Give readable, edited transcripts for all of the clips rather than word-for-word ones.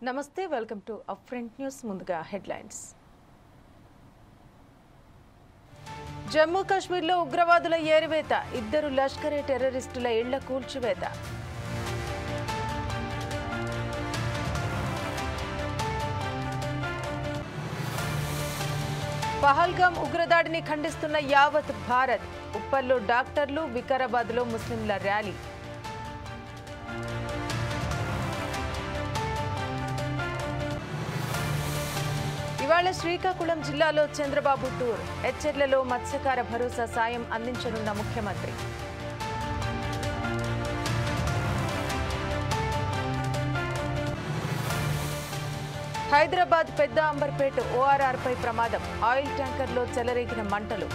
నమస్తే welcome to upfront news ముందుగా headlines Jammu కాశ్మీర్లో ఉగ్రవాదుల ఏరివేత ఇద్దరు లష్కరే టెర్రరిస్టుల ఇళ్ల కూల్చివేత పహల్గాం ఉగ్రదాడిని ఖండిస్తున్న యావత్ భారత్ ఉప్పల్లో డాక్టర్లు వికారాబాద్లో ముస్లింల ర్యాలీ ఇవాళ శ్రీకాకుళం జిల్లాలో చంద్రబాబు టూర్ ఎచ్చెర్లలో మత్స్యకార భరోసా సాయం అందించనున్న ముఖ్యమంత్రి హైదరాబాద్ పెద్ద అంబర్పేట ఓఆర్ఆర్పై ప్రమాదం ఆయిల్ ట్యాంకర్లో చెలరేగిన మంటలు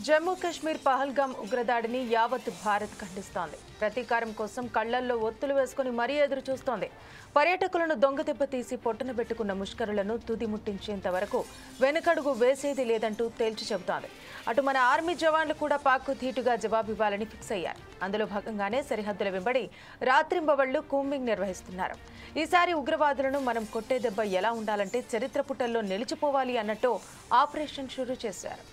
జమ్మూ కాశ్మీర్ పహల్గాం ఉగ్రదాడిని యావత్ భారత్ ఖండిస్తోంది. ప్రతీకారం కోసం కళ్లల్లో ఒత్తులు వేసుకుని మరీ ఎదురు చూస్తోంది. పర్యాటకులను దొంగదెబ్బ తీసి పొట్టన పెట్టుకున్న ముష్కరులను తుది ముట్టించేంత వరకు వెనుకడుగు వేసేది లేదంటూ తేల్చి చెబుతోంది. అటు మన ఆర్మీ జవాన్లు కూడా పాక్కు ధీటుగా జవాబివ్వాలని ఫిక్స్ అయ్యారు. అందులో భాగంగానే సరిహద్దుల వెంబడి రాత్రింబవళ్లు కూంబింగ్ నిర్వహిస్తున్నారు. ఈసారి ఉగ్రవాదులను మనం కొట్టే దెబ్బ ఎలా ఉండాలంటే చరిత్ర పుటల్లో నిలిచిపోవాలి అన్నట్టు ఆపరేషన్ షురూ చేశారు.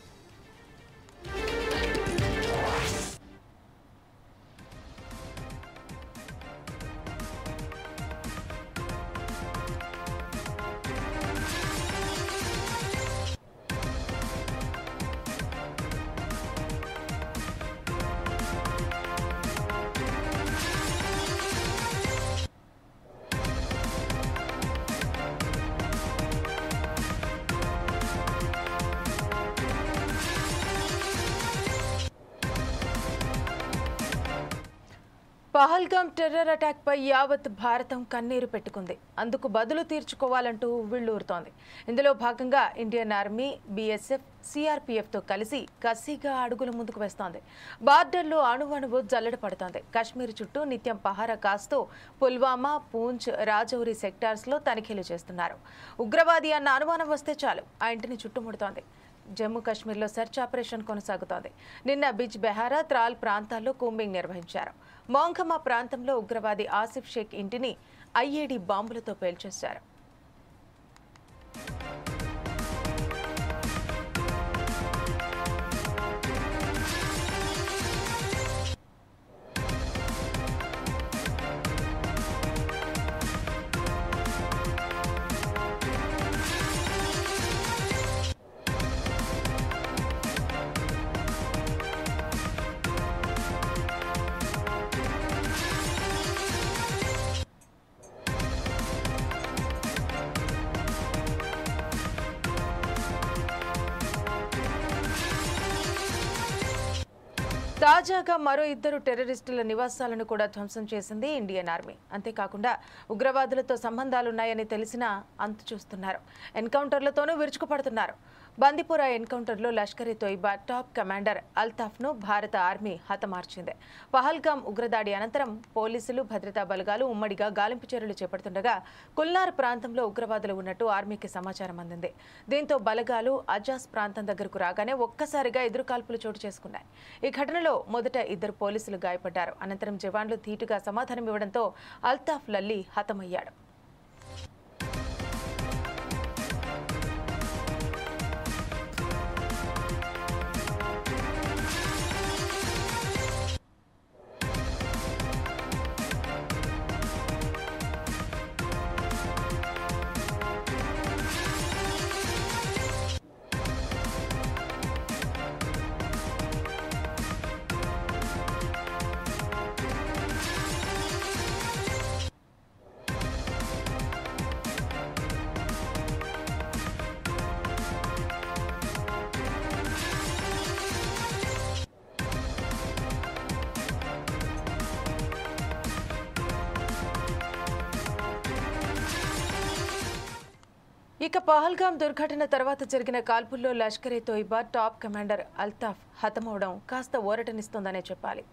పహల్గాం టెర్రర్ అటాక్ పై యావత్ భారతం కన్నీరు పెట్టుకుంది. అందుకు బదులు తీర్చుకోవాలంటూ ఉవ్విళ్లూరుతోంది. ఇందులో భాగంగా ఇండియన్ ఆర్మీ, బీఎస్ఎఫ్, సిఆర్పీఎఫ్తో కలిసి కసిగా అడుగులు ముందుకు వేస్తోంది. బార్డర్లో అణువణువు జల్లెడ పడుతోంది. కాశ్మీర్ చుట్టూ నిత్యం పహారా కాస్తూ పుల్వామా, పూంచ్, రాజౌరి సెక్టార్స్లో తనిఖీలు చేస్తున్నారు. ఉగ్రవాది అన్న అనుమానం వస్తే చాలు ఆ ఇంటిని చుట్టుముడుతోంది. జమ్మూ కాశ్మీర్లో సెర్చ్ ఆపరేషన్ కొనసాగుతోంది. నిన్న బిజ్ బెహారా, త్రాల్ ప్రాంతాల్లో కూంబింగ్ నిర్వహించారు. మోంఖమా ప్రాంతంలో ఉగ్రవాది ఆసిఫ్ షేక్ ఇంటిని ఐఈడీ బాంబులతో పేల్చేశారు. తాజాగా మరో ఇద్దరు టెర్రరిస్టుల నివాసాలను కూడా ధ్వంసం చేసింది ఇండియన్ ఆర్మీ. అంతేకాకుండా ఉగ్రవాదులతో సంబంధాలున్నాయని తెలిసినా అంతు చూస్తున్నారు. ఎన్కౌంటర్లతోనూ విరుచుకుపడుతున్నారు. బందిపురా ఎన్కౌంటర్లో లష్కర్ ఎ తోయిబా టాప్ కమాండర్ అల్తాఫ్ను భారత ఆర్మీ హతమార్చింది. పహల్గాం ఉగ్రదాడి అనంతరం పోలీసులు, భద్రతా బలగాలు ఉమ్మడిగా గాలింపు చర్యలు చేపడుతుండగా కుల్నార్ ప్రాంతంలో ఉగ్రవాదులు ఉన్నట్టు ఆర్మీకి సమాచారం అందింది. దీంతో బలగాలు అజాస్ ప్రాంతం దగ్గరకు రాగానే ఒక్కసారిగా ఎదురుకాల్పులు చోటు చేసుకున్నాయి. ఈ ఘటనలో మొదట ఇద్దరు పోలీసులు గాయపడ్డారు. అనంతరం జవాన్లు ధీటుగా సమాధానం ఇవ్వడంతో అల్తాఫ్ లల్లీ హతమయ్యాడు. ఇక పహల్గామ్ దుర్ఘటన తర్వాత జరిగిన కాల్పుల్లో లష్కర్-ఏ-తోయిబా టాప్ కమాండర్ అల్తాఫ్ హతమవడం కాస్త ఊరటనిస్తోందనే చెప్పాలి.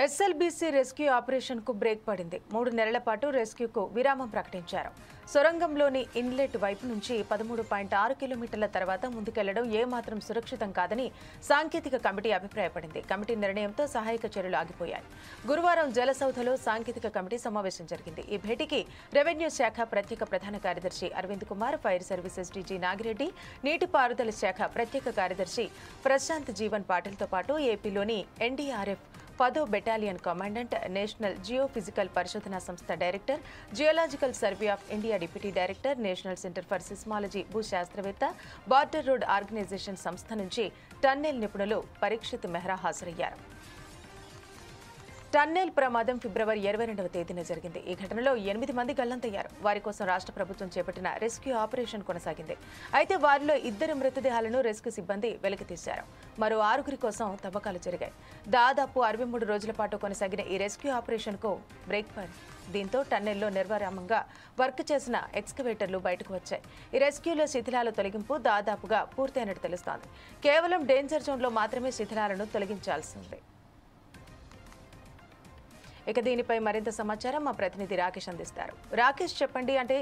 ఎస్ఎల్బీసీ రెస్క్యూ ఆపరేషన్ కు బ్రేక్ పడింది. 3 నెలల పాటు రెస్క్యూకు విరామం ప్రకటించారు. సొరంగంలోని ఇన్లెట్ వైపు నుంచి 13.6 కిలోమీటర్ల తర్వాత ముందుకెళ్లడం ఏమాత్రం సురక్షితం కాదని సాంకేతిక కమిటీ అభిప్రాయపడింది. కమిటీ నిర్ణయంతో సహాయక చర్యలు ఆగిపోయాయి. గురువారం జలసౌధలో సాంకేతిక కమిటీ సమావేశం జరిగింది. ఈ భేటీకి రెవెన్యూ శాఖ ప్రత్యేక ప్రధాన కార్యదర్శి Arvind Kumar, fire services DG Nagireddy, నీటిపారుదల శాఖ ప్రత్యేక కార్యదర్శి ప్రశాంత్ జీవన్ పాటిల్తో పాటు ఏపీలోని ఎన్డీఆర్ఎఫ్ 10వ బెటాలియన్ కమాండెంట్, నేషనల్ జియోఫిజికల్ పరిశోధనా సంస్థ director, geological survey of India deputy director, national centre for seismology భూశాస్త్రవేత్త, బార్డర్ రోడ్ ఆర్గనైజేషన్ సంస్థ నుంచి టన్నెల్ నిపుణులు పరీక్షిత్ మెహ్రా హాజరయ్యారు. టన్నెల్ ప్రమాదం ఫిబ్రవరి 22వ తేదీన జరిగింది. ఈ ఘటనలో 8 మంది గల్లంతయ్యారు. వారి కోసం రాష్ట్ర ప్రభుత్వం చేపట్టిన రెస్క్యూ ఆపరేషన్ కొనసాగింది. అయితే వారిలో 2 మృతదేహాలను రెస్క్యూ సిబ్బంది వెలికితీశారు. మరో 6 కోసం తవ్వకాలు జరిగాయి. దాదాపు 63 రోజుల పాటు కొనసాగిన ఈ రెస్క్యూ ఆపరేషన్ కు బ్రేక్ పడింది. దీంతో టన్నెల్లో నిర్విరామంగా వర్క్ చేసిన ఎక్స్కవేటర్లు బయటకు వచ్చాయి. ఈ రెస్క్యూలో శిథిలాల తొలగింపు దాదాపుగా పూర్తయినట్టు తెలుస్తోంది. కేవలం డేంజర్ జోన్లో మాత్రమే శిథిలాలను తొలగించాల్సి ఉంది. ఇక దీనిపై మరింత సమాచారం మా ప్రతినిధి రాకేష్ అందిస్తారు. రాకేష్, చెప్పండి. అంటే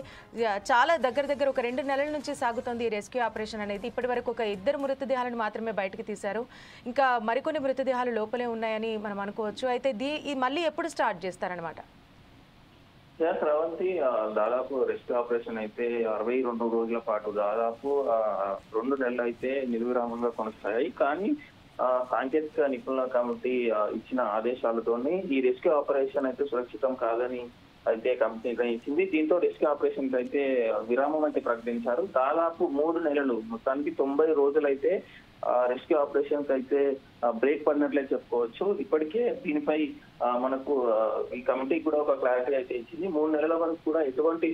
చాలా దగ్గర ఒక 2 నెలల నుంచి సాగుతోంది ఈ రెస్క్యూ ఆపరేషన్ అనేది. ఇప్పటి వరకు ఒక 2 మృతదేహాలను మాత్రమే బయటకు తీశారు. ఇంకా మరికొన్ని మృతదేహాలు లోపలే ఉన్నాయని మనం అనుకోవచ్చు. అయితే మళ్ళీ ఎప్పుడు స్టార్ట్ చేస్తారనమాట? శ్రవంతి, దాదాపు రెస్క్యూ ఆపరేషన్ అయితే 62 రోజుల పాటు దాదాపు 2 నెలలు అయితే నిర్విరామంగా కొనసాగాయి. కానీ సాంకేతిక నిపుణుల కమిటీ ఇచ్చిన ఆదేశాలతోని ఈ రెస్క్యూ ఆపరేషన్ అయితే సురక్షితం కాదని అయితే కమిటీ నిర్ణయించింది. దీంతో రెస్క్యూ ఆపరేషన్ అయితే విరామం అయితే ప్రకటించారు. దాదాపు 3 నెలలు, మొత్తానికి 90 రోజులు అయితే రెస్క్యూ ఆపరేషన్ అయితే బ్రేక్ పడినట్లే చెప్పుకోవచ్చు. ఇప్పటికే దీనిపై మనకు ఈ కమిటీ కూడా ఒక క్లారిటీ అయితే ఇచ్చింది. 3 నెలల వరకు కూడా ఎటువంటి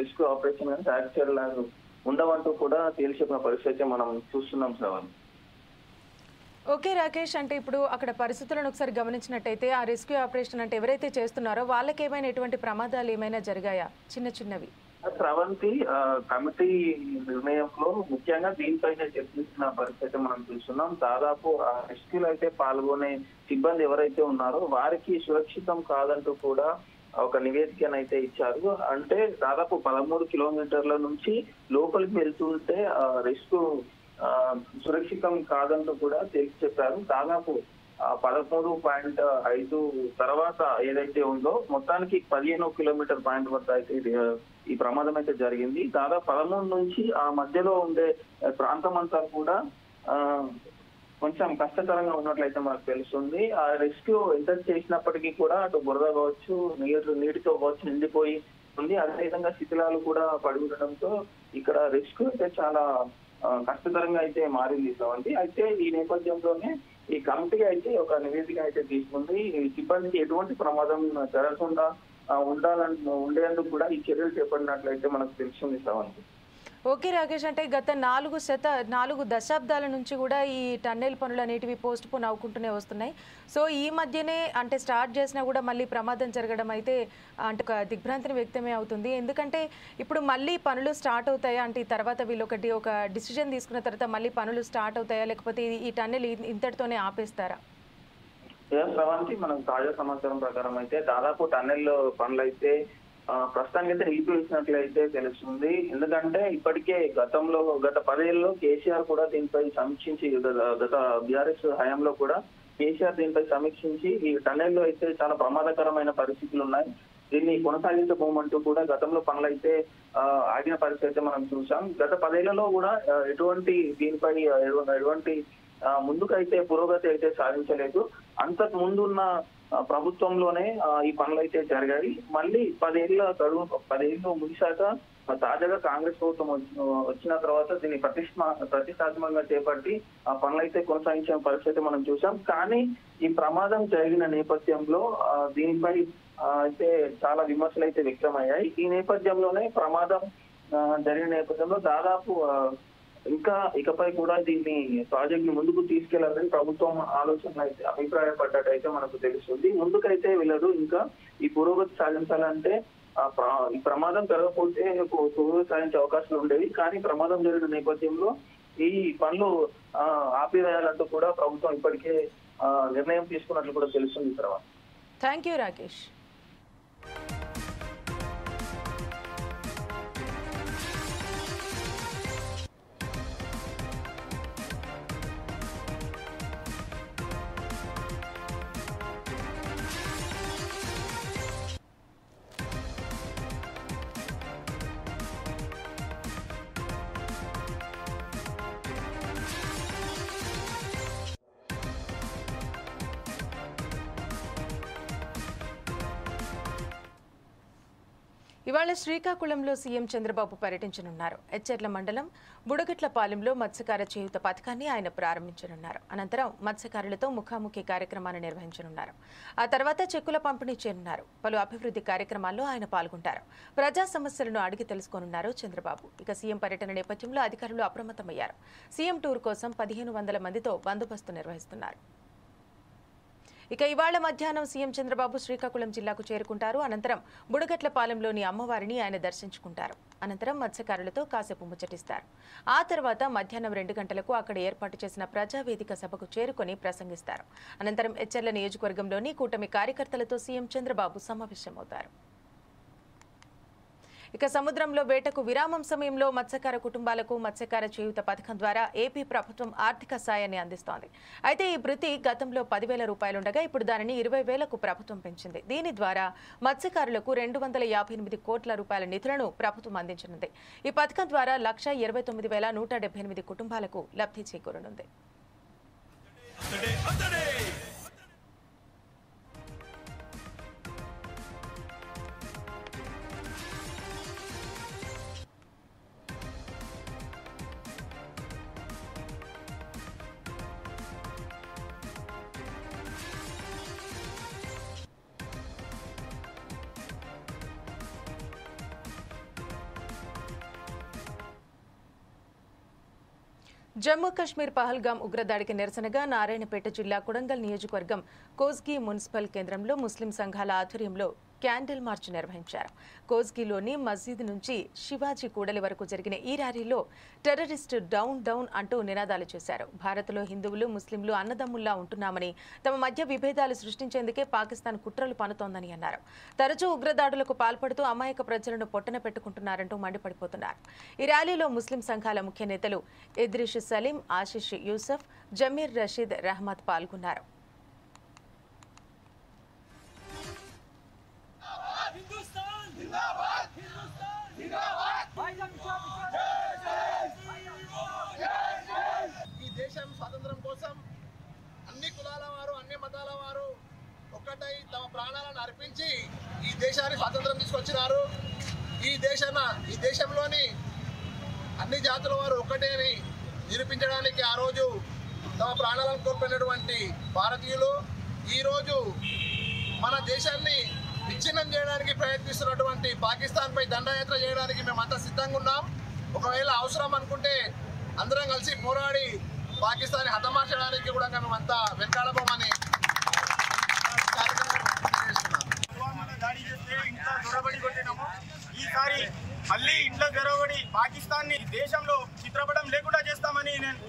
రెస్క్యూ ఆపరేషన్ చర్యలు ఉండవంటూ కూడా తేల్చెప్పిన పరిస్థితి మనం చూస్తున్నాం శ్రవణ్. ఓకే రాకేష్, అంటే ఇప్పుడు అక్కడ పరిస్థితులను ఒకసారి గమనించినట్టయితే ఆ రెస్క్యూ ఆపరేషన్ అంటే ఎవరైతే చేస్తున్నారో వాళ్ళకి ఏమైనా ఎటువంటి ప్రమాదాలు ఏమైనా జరిగాయా? చిన్నవి శ్రవంతి, కమిటీ నిర్ణయంలో ముఖ్యంగా దీనిపైన చర్చించిన పరిస్థితి మనం చూస్తున్నాం. దాదాపు ఆ రెస్క్యూలో అయితే పాల్గొనే సిబ్బంది ఎవరైతే ఉన్నారో వారికి సురక్షితం కాదంటూ కూడా ఒక నివేదికనైతే ఇచ్చారు. అంటే దాదాపు 13 కిలోమీటర్ల నుంచి లోపలికి వెళ్తుంటే రెస్క్యూ సురక్షితం కాదంటూ కూడా తేల్చి చెప్పారు. దాదాపు 13.5 తర్వాత ఏదైతే ఉందో మొత్తానికి 15 కిలోమీటర్ పాయింట్ వద్ద అయితే ఈ ప్రమాదం అయితే జరిగింది. దాదాపు 13 నుంచి ఆ మధ్యలో ఉండే ప్రాంతం అంతా కూడా కొంచెం కష్టతరంగా ఉన్నట్లయితే మనకు తెలుస్తుంది. ఆ రెస్క్యూ ఎంత చేసినప్పటికీ కూడా అటు బురద కావచ్చు, నీటితో కావచ్చు నిండిపోయి ఉంది. అదేవిధంగా శిథిలాలు కూడా పడి ఉండడంతో ఇక్కడ రెస్క్యూ అయితే చాలా కష్టతరంగా అయితే మారింది శ్రవంతి. అయితే ఈ నేపథ్యంలోనే ఈ కమిటీ అయితే ఒక నివేదిక అయితే తీసుకుంది. ఈ సిబ్బందికి ఎటువంటి ప్రమాదం జరగకుండా ఉండేందుకు కూడా ఈ చర్యలు చేపట్టినట్లయితే మనకు తెలిసింది శ్రవంతి. ఓకే రాకేష్, అంటే గత 4 దశాబ్దాల నుంచి కూడా ఈ టన్నెల్ పనులు అనేటివి పోస్ట్ పోన్ అవ్వుకుంటూనే వస్తున్నాయి. సో ఈ మధ్యనే అంటే స్టార్ట్ చేసినా కూడా మళ్ళీ ప్రమాదం జరగడం అయితే అంటే ఒక దిగ్భ్రాంతిని వ్యక్తమే అవుతుంది. ఎందుకంటే ఇప్పుడు మళ్ళీ పనులు స్టార్ట్ అవుతాయా? అంటే తర్వాత వీళ్ళు ఒక డిసిజన్ తీసుకున్న తర్వాత మళ్ళీ పనులు స్టార్ట్ అవుతాయా, లేకపోతే ఈ టన్నెల్ ఇంతటితోనే ఆపేస్తారా? శ్రవంతి, మనం తాజా సమాచారం ప్రకారం అయితే దాదాపు టన్నెల్ పనులు అయితే ప్రస్తుతానికి అయితే నిలిపివేసినట్లయితే తెలుస్తుంది. ఎందుకంటే ఇప్పటికే గత 10 ఏళ్ళలో కేసీఆర్ కూడా దీనిపై సమీక్షించి గత బీఆర్ఎస్ హయాంలో కూడా కేసీఆర్ దీనిపై సమీక్షించి ఈ టన్నెల్లో అయితే చాలా ప్రమాదకరమైన పరిస్థితులు ఉన్నాయి, దీన్ని కొనసాగించబోమంటూ కూడా గతంలో పనులైతే ఆగిన పరిస్థితి అయితే మనం చూసాం. గత 10 ఏళ్లలో కూడా ఎటువంటి దీనిపై ఎటువంటి ముందుకైతే పురోగతి అయితే సాధించలేదు. అంతకు ముందున్న ప్రభుత్వంలోనే ఈ పనులు అయితే జరిగాయి. మళ్ళీ 10 ఏళ్ళు ముగిశాక తాజాగా కాంగ్రెస్ ప్రభుత్వం వచ్చిన తర్వాత దీన్ని ప్రతిష్టాత్మకంగా చేపట్టి ఆ పనులు అయితే కొనసాగించిన పరిస్థితి మనం చూసాం. కానీ ఈ ప్రమాదం జరిగిన నేపథ్యంలో దీనిపై అయితే చాలా విమర్శలు అయితే వ్యక్తమయ్యాయి. ఈ నేపథ్యంలోనే ప్రమాదం జరిగిన నేపథ్యంలో దాదాపు ఇకపై కూడా దీన్ని ప్రాజెక్ట్ ని ముందుకు తీసుకెళ్లాలని ప్రభుత్వం ఆలోచనలు అయితే అభిప్రాయపడ్డట్టయితే మనకు తెలుస్తుంది. ముందుకైతే వెళ్ళదు. ఇంకా ఈ పురోగతి సాధించాలంటే ఈ ప్రమాదం జరగకపోతే పురోగతి సాధించే అవకాశాలు ఉండేవి. కానీ ప్రమాదం జరిగిన నేపథ్యంలో ఈ పనులు ఆపివేయాలంటూ కూడా ప్రభుత్వం ఇప్పటికే నిర్ణయం తీసుకున్నట్లు కూడా తెలుస్తుంది. తర్వాత థ్యాంక్ యూ రాకేష్. ఇవాళ శ్రీకాకుళంలో సీఎం చంద్రబాబు పర్యటించనున్నారు. ఎచ్చెర్ల మండలం బుడగట్లపాలెంలో మత్స్యకార చేయూత పథకాన్ని ఆయన ప్రారంభించనున్నారు. అనంతరం మత్స్యకారులతో ముఖాముఖి కార్యక్రమాన్ని నిర్వహించనున్నారు. ఆ తర్వాత చెక్కుల పంపిణీ చేయనున్నారు. పలు అభివృద్ధి కార్యక్రమాల్లో ఆయన పాల్గొంటారు. ప్రజా సమస్యలను అడిగి తెలుసుకోనున్నారు చంద్రబాబు. ఇక సీఎం పర్యటన నేపథ్యంలో అధికారులు అప్రమత్తమయ్యారు. సీఎం టూర్ కోసం 1500 మందితో బందోబస్తు నిర్వహిస్తున్నారు. ఇక ఇవాళ మధ్యాహ్నం సీఎం చంద్రబాబు శ్రీకాకుళం జిల్లాకు చేరుకుంటారు. అనంతరం బుడగట్లపాలెంలోని అమ్మవారిని ఆయన దర్శించుకుంటారు. అనంతరం మత్స్యకారులతో కాసేపు ముచ్చటిస్తారు. ఆ తర్వాత మధ్యాహ్నం 2 గంటలకు అక్కడ ఏర్పాటు చేసిన ప్రజావేదిక సభకు చేరుకొని ప్రసంగిస్తారు. అనంతరం ఎచ్చెర్ల నియోజకవర్గంలోని కూటమి కార్యకర్తలతో సీఎం చంద్రబాబు సమావేశమవుతారు. ఇక సముద్రంలో వేటకు విరామం సమయంలో మత్స్యకార కుటుంబాలకు మత్స్యకార చేయూత పథకం ద్వారా ఏపీ ప్రభుత్వం ఆర్థిక సాయాన్ని అందిస్తోంది. అయితే ఈ భృతి గతంలో 10,000 రూపాయలుండగా ఇప్పుడు దానిని 20,000కు ప్రభుత్వం పెంచింది. దీని ద్వారా మత్స్యకారులకు 258 కోట్ల రూపాయల నిధులను ప్రభుత్వం అందించనుంది. ఈ పథకం ద్వారా 1,29,178 కుటుంబాలకు లబ్ధి చేకూరనుంది. జమ్మూ కశ్మీర్ పహల్గాం ఉగ్రదాడికి నిరసనగా నారాయణపేట జిల్లా కొడంగల్ నియోజకవర్గం కోస్గి మున్సిపల్ కేంద్రంలో ముస్లిం సంఘాల ఆధ్వర్యంలో క్యాండిల్ మార్చ్ నిర్వహించారు. కోస్గిలోని మస్జిద్ నుంచి శివాజీ కూడలి వరకు జరిగిన ఈ ర్యాలీలో టెర్రరిస్ట్ డౌన్ డౌన్ అంటూ నినాదాలు చేశారు. భారత్లో హిందువులు ముస్లింలు అన్నదమ్ముల్లా ఉంటున్నామని, తమ మధ్య విభేదాలు సృష్టించేందుకే పాకిస్తాన్ కుట్రలు పన్నుతోందని అన్నారు. తరచూ ఉగ్రదాడులకు పాల్పడుతూ అమాయక ప్రజలను పొట్టన పెట్టుకుంటున్నారంటూ మండిపడిపోతున్నారు. ఈ ర్యాలీలో ముస్లిం సంఘాల ముఖ్య నేతలు ఇద్రిష్ సలీం, ఆశిష్ యూసఫ్, జమీర్ రషీద్ రహమత్ పాల్గొన్నారు. ఈ దేశం స్వాతంత్రం కోసం అన్ని కులాల వారు, అన్ని మతాల వారు ఒక్కటై తమ ప్రాణాలను అర్పించి ఈ దేశాన్ని స్వాతంత్రం తీసుకొచ్చినారు. ఈ దేశంలోని అన్ని జాతుల వారు ఒక్కటే అని నిరూపించడానికి ఆ రోజు తమ ప్రాణాలను కోల్పోయినటువంటి భారతీయులు ఈరోజు మన దేశాన్ని విచ్ఛిన్నం చేయడానికి ప్రయత్నిస్తున్నటువంటి పాకిస్తాన్ పై దండయాత్ర చేయడానికి మేమంతా సిద్ధంగా ఉన్నాం. ఒకవేళ అవసరం అనుకుంటే అందరం కలిసి పోరాడి పాకిస్తాన్ హతమార్చడానికి కూడా మేమంతా వెనకాడబోమని దాడి చేస్తే ఇంట్లో దొరబడి కొట్టినాము. ఈసారి మళ్ళీ ఇంట్లో జరగబడి పాకిస్తాన్ని దేశంలో చిత్రపటం లేకుండా చేస్తామని నేను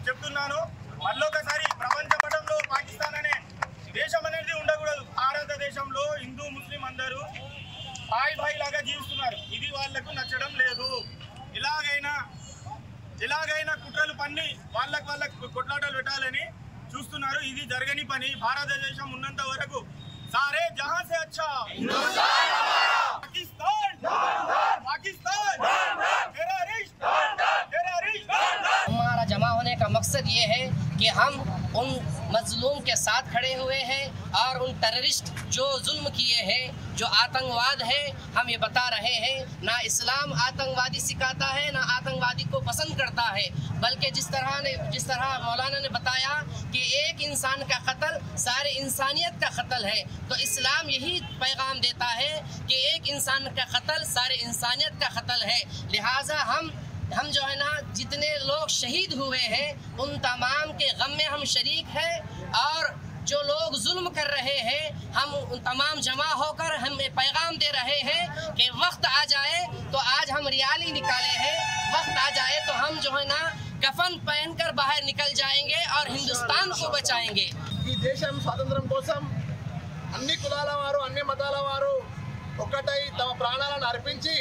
చెప్తున్నాను. మళ్ళొకసారి ప్రపంచ పటంలో పాకిస్తాన్ అనే దేశం అనేది ఉండకూడదు. భారతదేశంలో హిందూ ముస్లిం అందరూ భాయ్ లాగా జీవిస్తున్నారు. ఇది వాళ్లకు నచ్చడం లేదు. ఎలాగైనా కుట్రలు పన్ని వాళ్ళకు కొట్లాటలు పెట్టాలని చూస్తున్నారు. ఇది జరగని పని. భారతదేశం ఉన్నంత వరకు సారే జహాं से अच्छा पाकिस्तान हमारा जमा होने का मकसद ये है कि हम उन मजलूम के साथ खड़े हुए हैं और उन टेररिस्ट जो जुल्म किए हैं, जो आतंकवाद है, हम ये बता रहे हैं। ना इस्लाम आतंकवादी सिखाता है, ना आतंकवादी को पसंद करता है, बल्कि जिस तरह मौलाना ने बताया कि एक इंसान का कत्ल सारे इंसानियत का कत्ल है, तो इस्लाम यही पैगाम देता है कि एक इंसान का कत्ल सारे इंसानियत का कत्ल है। लिहाजा हम जो है ना, जितने लोग शहीद हुए हैं उन तमाम के गम में हम शरीक हैं, और जो लोग जुल्म कर रहे हैं हम उन तमाम जमा होकर हम पैगाम दे रहे हैं कि वक्त आ जाए तो आज हम रैली निकाले हैं, वक्त आ जाए तो हम जो है ना कफन पहनकर बाहर निकल जाएंगे और हिंदुस्तान को बचाएंगे। ఈ దేశం స్వాతంత్రం కోసం అన్ని కులాల వారు అన్ని మతాల వారు ఒక్కటై తమ ప్రాణాలను అర్పించి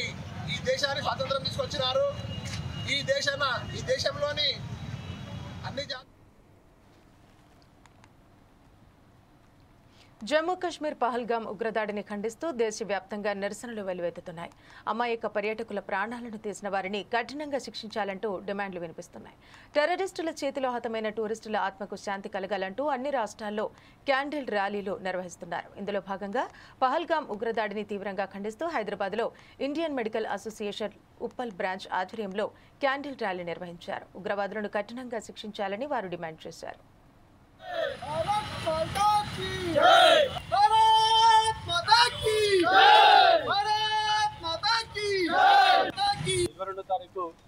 ఈ దేశానికి స్వాతంత్రం తీసుకొచ్చినారు. ఈ దేశంలోని అన్ని జమ్మూ కశ్మీర్ పహల్గామ్ ఉగ్రదాడిని ఖండిస్తూ దేశవ్యాప్తంగా నిరసనలు వెల్లువెత్తుతున్నాయి. అమాయక పర్యాటకుల ప్రాణాలను తీసిన వారిని కఠినంగా శిక్షించాలంటూ డిమాండ్లు వినిపిస్తున్నాయి. టెర్రరిస్టుల చేతిలో హతమైన టూరిస్టుల ఆత్మకు శాంతి కలగాలంటూ అన్ని రాష్ట్రాల్లో క్యాండిల్ ర్యాలీలు నిర్వహిస్తున్నారు. ఇందులో భాగంగా పహల్గామ్ ఉగ్రదాడిని తీవ్రంగా ఖండిస్తూ హైదరాబాద్లో Indian medical association Uppal branch ఆధ్వర్యంలో క్యాండిల్ ర్యాలీ నిర్వహించారు. ఉగ్రవాదులను కఠినంగా శిక్షించాలని వారు డిమాండ్ చేశారు.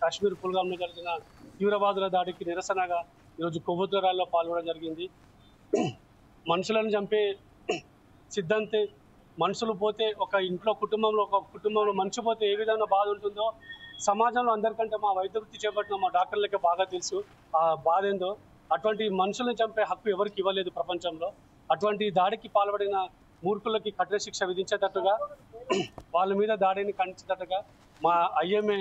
కాశ్మీర్ పుల్గాంలో జరిగిన తీవ్రవాదుల దాడికి నిరసనగా ఈరోజు కొవ్వొత్తుల ర్యాలీలో పాల్గొనడం జరిగింది. మనుషులను చంపే సిద్ధాంతే మనుషులు పోతే ఒక కుటుంబంలో మనిషి పోతే ఏ విధంగా బాధ ఉంటుందో సమాజంలో అందరికంటే మా వైద్య వృత్తి చేపట్టిన మా డాక్టర్లకే బాగా తెలుసు ఆ బాధ ఏందో. అటువంటి మనుషులను చంపే హక్కు ఎవరికి ఇవ్వలేదు ప్రపంచంలో. అటువంటి దాడికి పాల్పడిన మూర్ఖులకి కఠిన శిక్ష విధించేటట్టుగా వాళ్ళ మీద దాడిని ఖండించేటట్టుగా మా ఐఎంఏ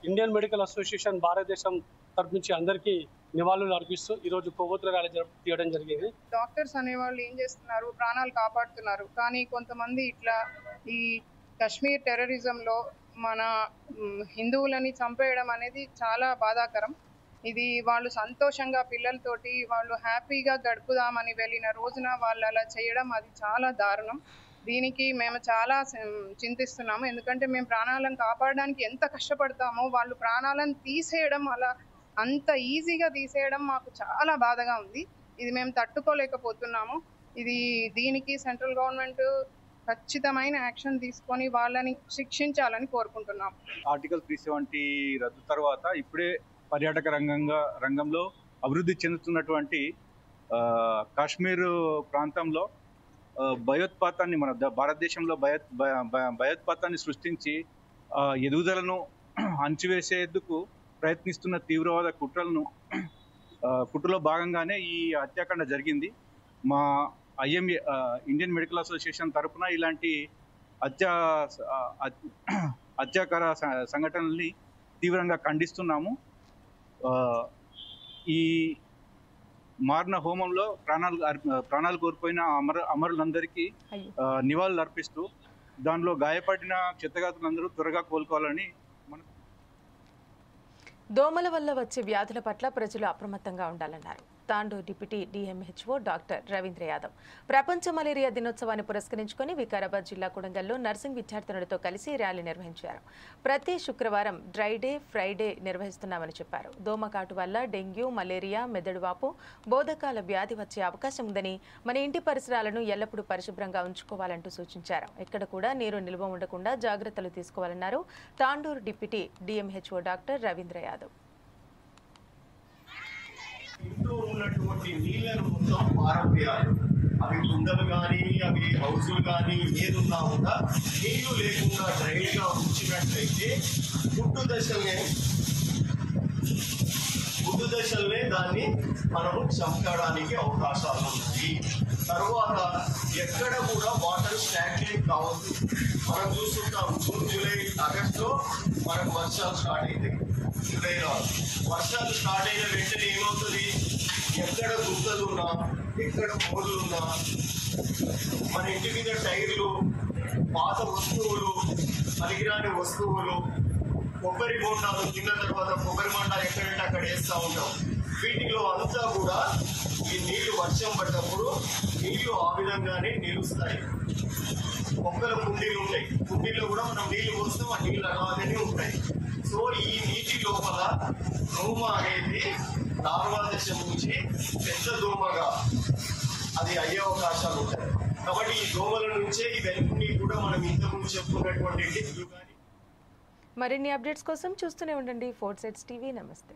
ఇండియన్ మెడికల్ అసోసియేషన్ భారతదేశం తరపు నుంచి అందరికీ నివాళులు అర్పిస్తూ ఈరోజు కొవ్వొత్తుల ర్యాలీ తీయడం జరిగింది. డాక్టర్స్ అనేవాళ్ళు ఏం చేస్తున్నారు, ప్రాణాలు కాపాడుతున్నారు. కానీ కొంతమంది ఇట్లా ఈ కశ్మీర్ టెర్రరిజంలో మన హిందువులని చంపేయడం అనేది చాలా బాధాకరం. ఇది వాళ్ళు సంతోషంగా పిల్లలతోటి వాళ్ళు హ్యాపీగా గడుపుదామని వెళ్ళిన రోజున వాళ్ళు అలా చేయడం అది చాలా దారుణం. దీనికి మేము చాలా చింతిస్తున్నాము. ఎందుకంటే మేము ప్రాణాలను కాపాడడానికి ఎంత కష్టపడతామో వాళ్ళు ప్రాణాలను తీసేయడం అలా అంత ఈజీగా తీసేయడం మాకు చాలా బాధగా ఉంది. ఇది మేము తట్టుకోలేకపోతున్నాము. దీనికి సెంట్రల్ గవర్నమెంట్ ఖచ్చితమైన యాక్షన్ తీసుకొని వాళ్ళని శిక్షించాలని కోరుకుంటున్నాం. ఆర్టికల్ 370 రద్దు తర్వాత ఇప్పుడే పర్యాటక రంగంలో అభివృద్ధి చెందుతున్నటువంటి కాశ్మీర్ ప్రాంతంలో భయోత్పాతాన్ని మన భారతదేశంలో భయోత్పాతాన్ని సృష్టించి ఎదుగుదలను అణచివేసేందుకు ప్రయత్నిస్తున్న తీవ్రవాద కుట్రలో భాగంగానే ఈ హత్యాకాండ జరిగింది. మా ఐఎంఏ ఇండియన్ మెడికల్ అసోసియేషన్ తరఫున ఇలాంటి హత్యాకార సంఘటనల్ని తీవ్రంగా ఖండిస్తున్నాము. ఈ మారణ హోమంలో ప్రాణాలు కోల్పోయిన అమరులందరికీ నివాళులు అర్పిస్తూ దానిలో గాయపడిన క్షతగాతులందరూ త్వరగా కోలుకోవాలని దోమల వల్ల వచ్చే వ్యాధుల పట్ల ప్రజలు అప్రమత్తంగా ఉండాలన్నారు Tandur deputy DMHO doctor Ravindra Yadav. ప్రపంచ మలేరియా దినోత్సవాన్ని పురస్కరించుకొని వికారాబాద్ జిల్లా కొడంగల్లో నర్సింగ్ విద్యార్థినులతో కలిసి ర్యాలీ నిర్వహించారు. ప్రతి శుక్రవారం డ్రై డే, ఫ్రైడే నిర్వహిస్తున్నామని చెప్పారు. దోమకాటు వల్ల డెంగ్యూ, మలేరియా, మెదడువాపు, బోధకాల వ్యాధి వచ్చే అవకాశం ఉందని, మన ఇంటి పరిసరాలను ఎల్లప్పుడూ పరిశుభ్రంగా ఉంచుకోవాలంటూ సూచించారు. ఎక్కడ కూడా నీరు నిల్వ ఉండకుండా జాగ్రత్తలు తీసుకోవాలన్నారు Tandur deputy DMHO doctor Ravindra Yadav. ఇంట్లో ఉన్నటువంటి నీళ్లను మొత్తం పారవేయాలి. అవి కుండలు కానీ అవి హౌజులు కానీ ఏదున్నా కూడా నీళ్లు లేకుండా డ్రైగా ఉంచినట్లయితే గుడ్డు దశలనే దాన్ని మనము చంపడానికి అవకాశాలు ఉన్నాయి. తర్వాత ఎక్కడ కూడా వాటర్ స్టాగ్నేట్ కావద్దు. మనం చూస్తుంటాం జూన్, జూలై, ఆగస్టులో మనకు వర్షాలు స్టార్ట్ అవుతాయి. జూలైలో వర్షాలు స్టార్ట్ అయిన వెంటనే ఏమవుతుంది, ఎక్కడ గుంతలున్నా, ఎక్కడ మోర్లున్నా, మన ఇంటి మీద టైర్లు, పాత వస్తువులు, పనికిరాని వస్తువులు, కొబ్బరి బొండాలు తిన్న తర్వాత కొబ్బరి మంట ఎక్కడంటే అక్కడ వేస్తూ ఉంటాం. వీటిలో అంతా కూడా ఈ నీళ్లు వర్షం పడ్డప్పుడు నీళ్లు ఆ విధంగానే నిలుస్తాయి. మొక్కల కుండీలు ఉంటాయి, కుండీలో కూడా మనం నీళ్లు పోస్తాం, ఆ నీళ్ళు అలాగే ఉంటాయి. సో ఈ నీటి లోపల దోమ అనేది లార్వా దశ నుంచి పెద్ద దోమగా అది అయ్యే అవకాశాలు ఉంటాయి. కాబట్టి ఈ దోమల నుంచే ఇవన్నీ కూడా మనం ఇంతకుముందు చెప్పుకున్నటువంటి డెంగ్యూ కానీ మరిన్ని అప్డేట్స్ కోసం చూస్తూనే ఉండండి 4 Sides TV. నమస్తే.